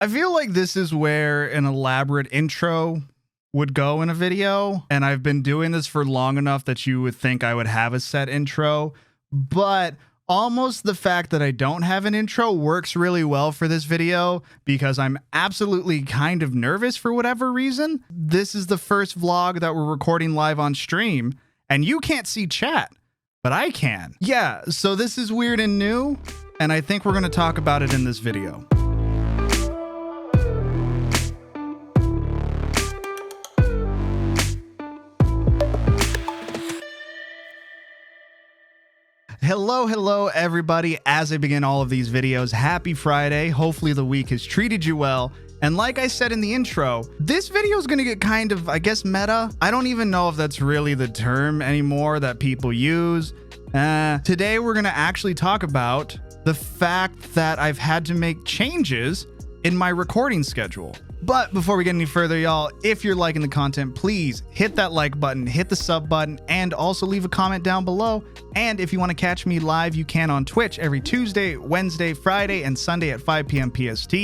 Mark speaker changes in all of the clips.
Speaker 1: I feel like this is where an elaborate intro would go in a video, and I've been doing this for long enough that you would think I would have a set intro, but almost the fact that I don't have an intro works really well for this video because I'm absolutely kind of nervous for whatever reason. This is the first vlog that we're recording live on stream, and you can't see chat, but I can. Yeah, so this is weird and new, and I think we're gonna talk about it in this video. Hello, everybody. As I begin all of these videos, happy Friday. Hopefully the week has treated you well. And like I said in the intro, this video is going to get kind of, I guess, meta. I don't even know if that's really the term anymore that people use. Today, we're going to actually talk about the fact that I've had to make changes in my recording schedule. But before we get any further, y'all, if you're liking the content, please hit that like button, hit the sub button, and also leave a comment down below. And if you want to catch me live, you can on Twitch every Tuesday, Wednesday, Friday, and Sunday at 5 p.m. PST.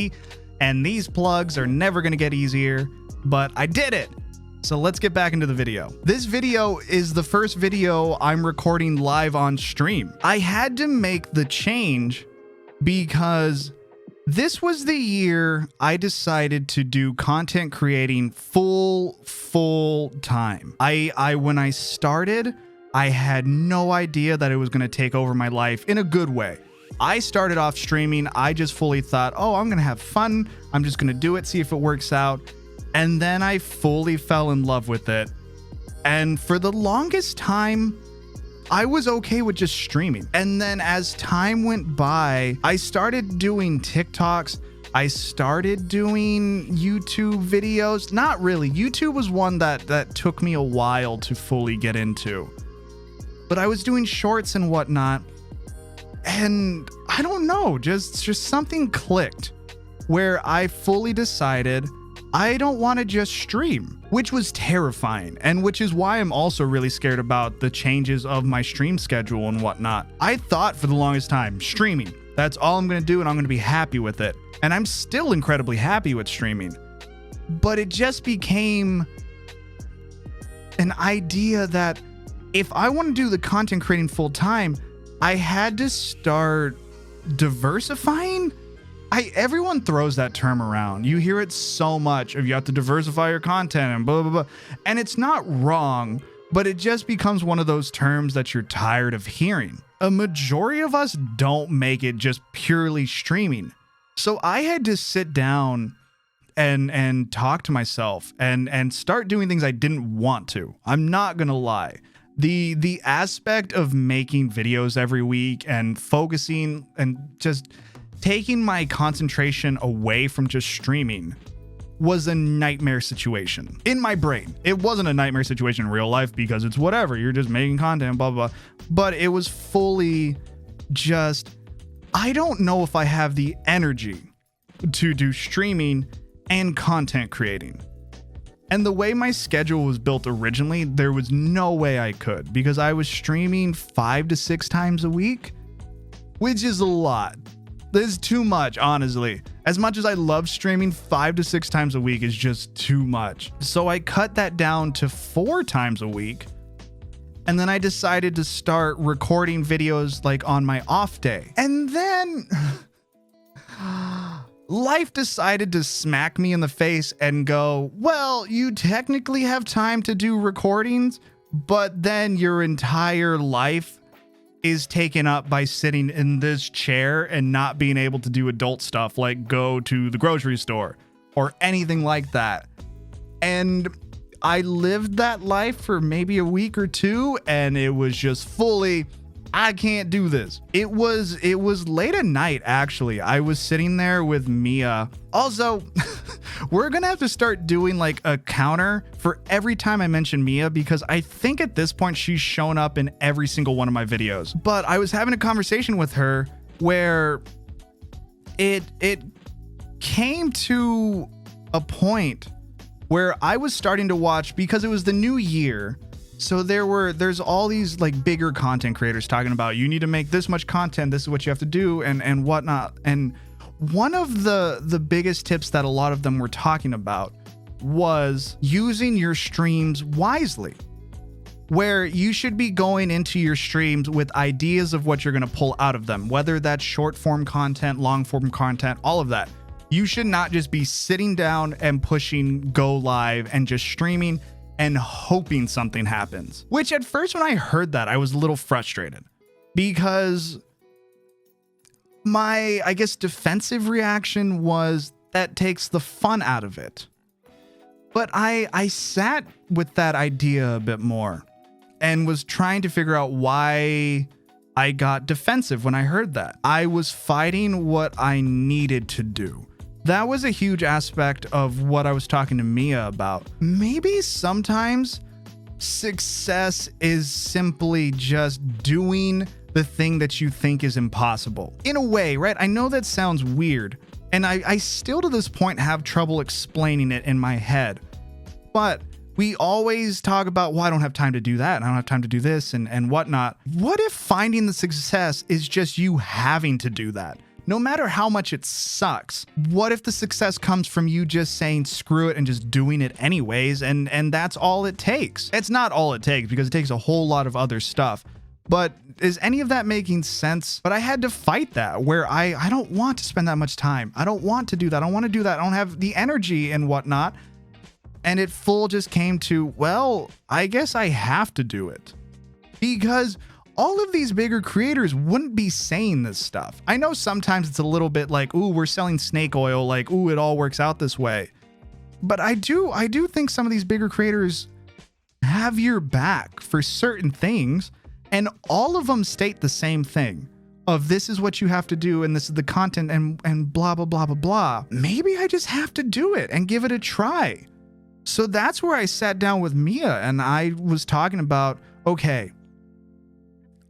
Speaker 1: And these plugs are never going to get easier, but I did it. So let's get back into the video. This video is the first video I'm recording live on stream. I had to make the change because this was the year I decided to do content creating full time. When I started, I had no idea that it was going to take over my life in a good way. I started off streaming. I just fully thought, oh, I'm going to have fun. I'm just going to do it, see if it works out. And then I fully fell in love with it. And for the longest time, I was okay with just streaming. And then as time went by, I started doing TikToks. I started doing YouTube videos. Not really. YouTube was one that took me a while to fully get into. But I was doing shorts and whatnot. And I don't know, just something clicked where I fully decided I don't want to just stream, which was terrifying, and which is why I'm also really scared about the changes of my stream schedule and whatnot. I thought for the longest time, streaming, that's all I'm going to do and I'm going to be happy with it. And I'm still incredibly happy with streaming. But it just became an idea that if I want to do the content creating full time, I had to start diversifying. Everyone throws that term around. You hear it so much of you have to diversify your content and blah, blah, blah. And it's not wrong, but it just becomes one of those terms that you're tired of hearing. A majority of us don't make it just purely streaming. So I had to sit down and talk to myself and start doing things I didn't want to. I'm not going to lie. The aspect of making videos every week and focusing and just taking my concentration away from just streaming was a nightmare situation in my brain. It wasn't a nightmare situation in real life because it's whatever. You're just making content, blah, blah, blah. But it was fully just, I don't know if I have the energy to do streaming and content creating. And the way my schedule was built originally, there was no way I could because I was streaming 5 to 6 times a week, which is a lot. This is too much, honestly. As much as I love streaming, 5 to 6 times a week is just too much. So I cut that down to 4 times a week. And then I decided to start recording videos like on my off day. And then life decided to smack me in the face and go, well, you technically have time to do recordings, but then your entire life is taken up by sitting in this chair and not being able to do adult stuff like go to the grocery store or anything like that. And I lived that life for maybe a week or two, and it was just fully, I can't do this. It was late at night, actually. I was sitting there with Mia. Also, we're gonna have to start doing like a counter for every time I mention Mia, because I think at this point she's shown up in every single one of my videos. But I was having a conversation with her where it came to a point where I was starting to watch, because it was the new year. So there's all these like bigger content creators talking about, you need to make this much content, this is what you have to do and whatnot. And one of the biggest tips that a lot of them were talking about was using your streams wisely, where you should be going into your streams with ideas of what you're going to pull out of them, whether that's short form content, long form content, all of that. You should not just be sitting down and pushing go live and just streaming and hoping something happens. Which at first when I heard that, I was a little frustrated because my, I guess, defensive reaction was that takes the fun out of it. But I sat with that idea a bit more and was trying to figure out why I got defensive when I heard that. I was fighting what I needed to do. That was a huge aspect of what I was talking to Mia about. Maybe sometimes success is simply just doing the thing that you think is impossible. In a way, right? I know that sounds weird, and I still to this point have trouble explaining it in my head. But we always talk about, well, I don't have time to do that, and I don't have time to do this and whatnot. What if finding the success is just you having to do that? No matter how much it sucks, what if the success comes from you just saying screw it and just doing it anyways, and that's all it takes? It's not all it takes, because it takes a whole lot of other stuff. But is any of that making sense? But I had to fight that, where I don't want to spend that much time. I don't want to do that. I don't want to do that. I don't have the energy and whatnot. And it full just came to, well, I guess I have to do it. Because all of these bigger creators wouldn't be saying this stuff. I know sometimes it's a little bit like, ooh, we're selling snake oil, like, ooh, it all works out this way. But I do think some of these bigger creators have your back for certain things, and all of them state the same thing of this is what you have to do, and this is the content, and blah, blah, blah, blah, blah. Maybe I just have to do it and give it a try. So that's where I sat down with Mia and I was talking about, okay,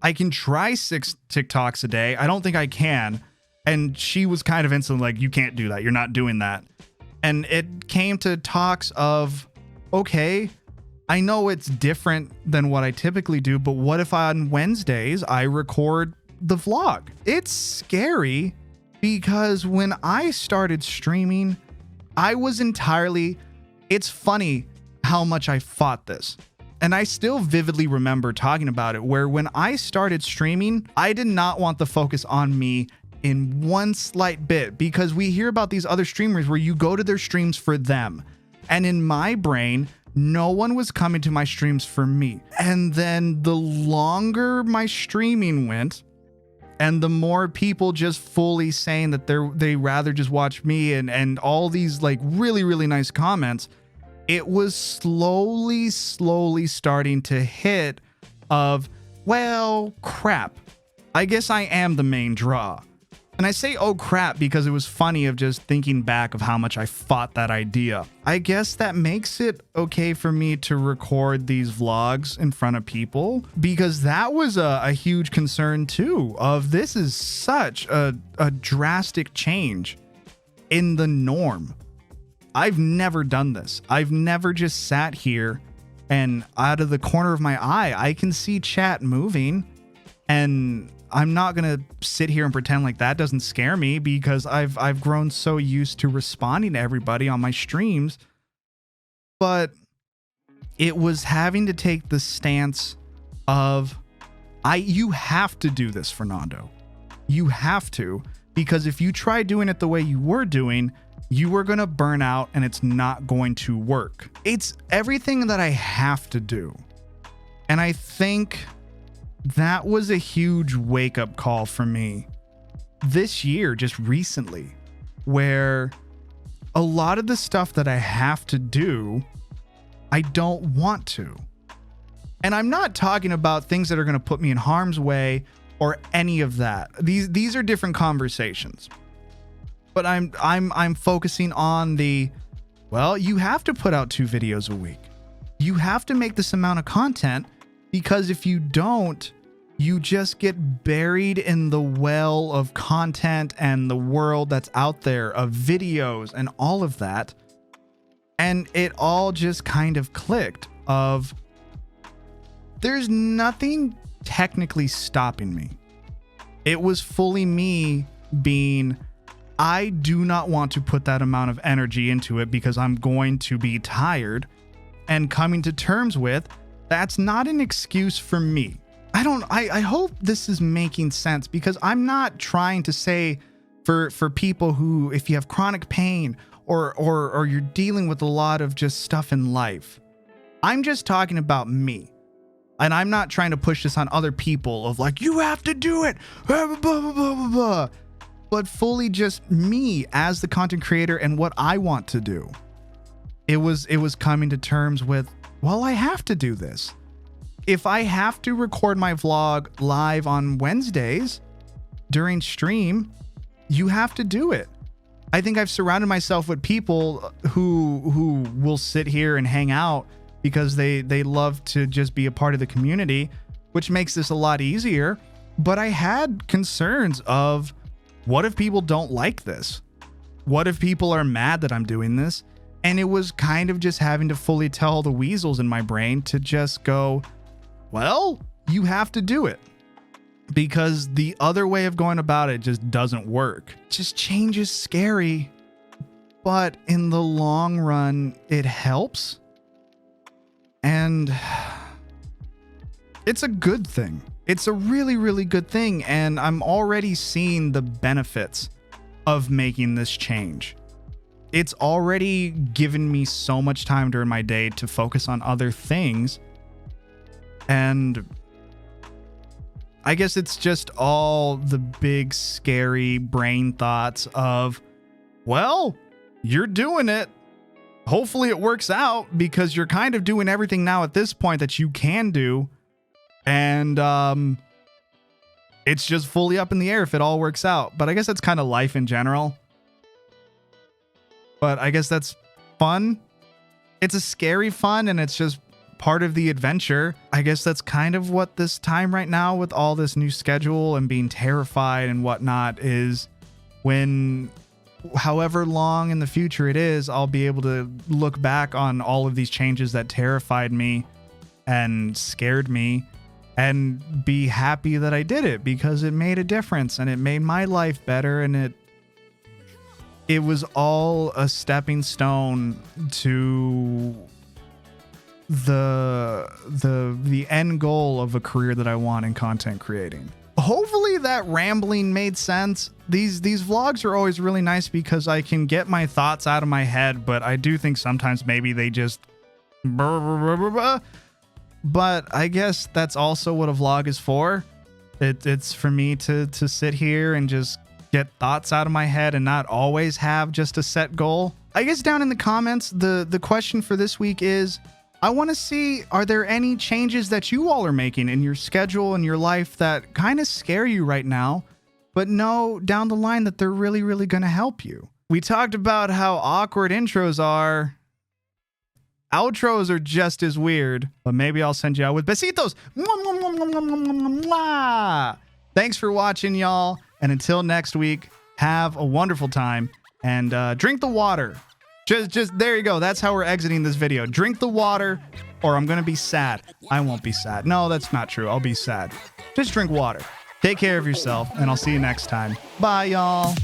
Speaker 1: I can try 6 TikToks a day. I don't think I can. And she was kind of instantly like, you can't do that. You're not doing that. And it came to talks of, okay, I know it's different than what I typically do, but what if on Wednesdays I record the vlog? It's scary because when I started streaming, I was entirely, it's funny how much I fought this. And I still vividly remember talking about it, where when I started streaming, I did not want the focus on me in one slight bit, because we hear about these other streamers where you go to their streams for them. And in my brain, no one was coming to my streams for me. And then the longer my streaming went, and the more people just fully saying that they rather just watch me and all these like really, really nice comments, it was slowly starting to hit of, well, crap. I guess I am the main draw. And I say, oh crap, because it was funny of just thinking back of how much I fought that idea. I guess that makes it okay for me to record these vlogs in front of people, because that was a huge concern too, of this is such a drastic change in the norm. I've never done this. I've never just sat here and out of the corner of my eye, I can see chat moving, and I'm not going to sit here and pretend like that doesn't scare me, because I've grown so used to responding to everybody on my streams. But it was having to take the stance of, you have to do this, Fernando. You have to, because if you try doing it the way you were doing, you are going to burn out and it's not going to work. It's everything that I have to do. And I think that was a huge wake-up call for me this year, just recently, where a lot of the stuff that I have to do, I don't want to. And I'm not talking about things that are going to put me in harm's way or any of that. These are different conversations. But I'm focusing on the, well, you have to put out 2 videos a week. You have to make this amount of content, because if you don't, you just get buried in the well of content and the world that's out there of videos and all of that. And it all just kind of clicked of, there's nothing technically stopping me. It was fully me being, I do not want to put that amount of energy into it because I'm going to be tired, and coming to terms with that's not an excuse for me. I hope this is making sense, because I'm not trying to say for people who, if you have chronic pain or you're dealing with a lot of just stuff in life, I'm just talking about me. And I'm not trying to push this on other people of like, you have to do it, blah, blah, blah, blah, blah, but fully just me as the content creator and what I want to do. It was coming to terms with, well, I have to do this. If I have to record my vlog live on Wednesdays during stream, you have to do it. I think I've surrounded myself with people who will sit here and hang out because they love to just be a part of the community, which makes this a lot easier. But I had concerns of, what if people don't like this? What if people are mad that I'm doing this? And it was kind of just having to fully tell the weasels in my brain to just go, well, you have to do it, because the other way of going about it just doesn't work. Just change is scary, but in the long run, it helps. And it's a good thing. It's a really, really good thing. And I'm already seeing the benefits of making this change. It's already given me so much time during my day to focus on other things. And I guess it's just all the big, scary brain thoughts of, well, you're doing it. Hopefully it works out, because you're kind of doing everything now at this point that you can do. And it's just fully up in the air if it all works out. But I guess that's kind of life in general. But I guess that's fun. It's a scary fun, and it's just part of the adventure. I guess that's kind of what this time right now with all this new schedule and being terrified and whatnot is. When however long in the future it is, I'll be able to look back on all of these changes that terrified me and scared me and be happy that I did it, because it made a difference and it made my life better, and it was all a stepping stone to the end goal of a career that I want in content creating. Hopefully that rambling made sense. These vlogs are always really nice because I can get my thoughts out of my head, but I do think sometimes maybe they just but I guess that's also what a vlog is for. It's for me to sit here and just get thoughts out of my head and not always have just a set goal. I guess down in the comments, the question for this week is, I want to see, are there any changes that you all are making in your schedule and your life that kind of scare you right now, but know down the line that they're really, really going to help you? We talked about how awkward intros are. Outros are just as weird, but maybe I'll send you out with besitos. Thanks for watching, y'all. And until next week, have a wonderful time and drink the water. Just there you go. That's how we're exiting this video. Drink the water or I'm going to be sad. I won't be sad. No, that's not true. I'll be sad. Just drink water. Take care of yourself and I'll see you next time. Bye, y'all.